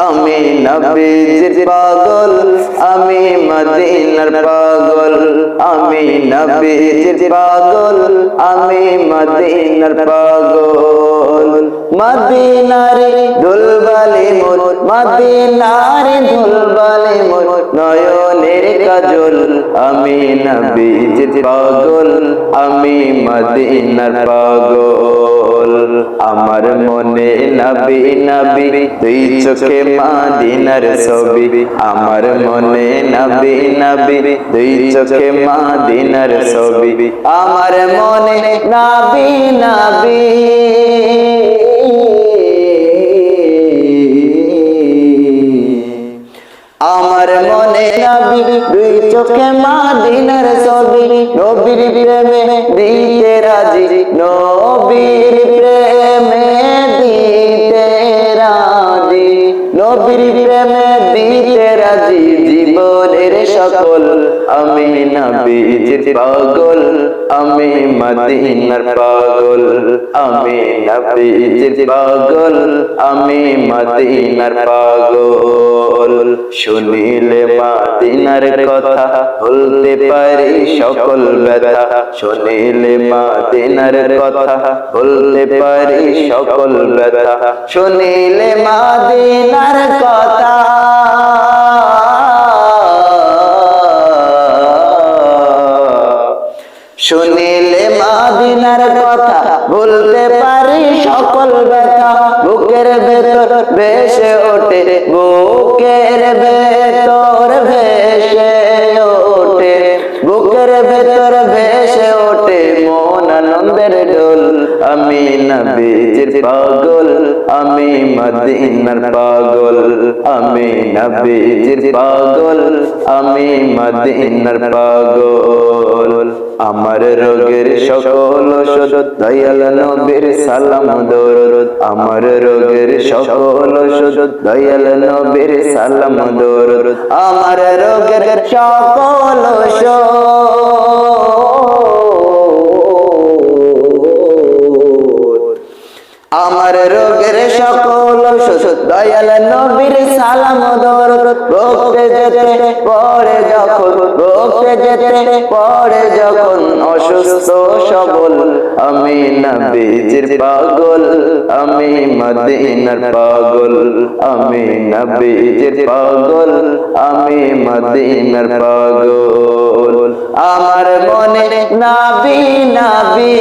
আমি নবীজির পাগল, আমি মদিনার পাগল, আমি নবীজির পাগল, আমি মদিনার পাগল। মদিনার দুলবালি মোর, মদিনার দুলবালি মোর নয়নের কাজল। আমি নবীজির পাগল, আমি মদিনার পাগল। আমার মনে নবী নবী দুই চোখে মদিনার ছবি, আমার মনে নবী নবী দুই চোখে মদিনার ছবি, আমার মনে নবী নবী আমার মনে নবী দুই চোখে মদিনার ছবি। নবীর প্রেমে দিতে রাজি, নবীর প্রেমে দিতে রাজি, নবীর প্রেমে দিতে রাজি জীবনের সকল। আমি নবীজির পাগল, আমি মদিনার পাগল, আমি নবীজির পাগল, আমি মদিনার পাগল। শুনিলে মদিনার কথা ভুলতে পারি সকল ব্যথা, শুনিলে মদিনার কথা ভুলতে পারি সকল ব্যথা, শুনিলে মদিনার কথা শুনিলে মদিনার কথা ভুলতে পারি সকল ব্যথা। বুকের ভেতর ভেসে ওঠে, বুকের ভেতর ভেসে ওঠে, বুকের ভেতর ভেসে ওঠে মন আনন্দের ঢোল। আমি নবীজির পাগল, আমি মদিনার পাগল, আমি নবীজির পাগল, আমি মদিনার পাগল। আমার রোগের সকল ওষুধ দয়াল নবীর সালাম দরুদ, আমার রোগের সকল ওষুধ দয়াল নবীর সালাম দরুদ, আমার রোগের সকল ওষুধ আমার রোগের সকল ওষুধ দয়াল নবীর সালাম দরুদ। ভক্তে যেতে পড়ে যখন, ভক্তে যেতে পড়ে যখন অসুস্থ সবল, আমি নবীজির পাগল, আমি মদিনার পাগল, আমি নবীজির পাগল, আমি মদিনার পাগল। আমার মনে নবী নবী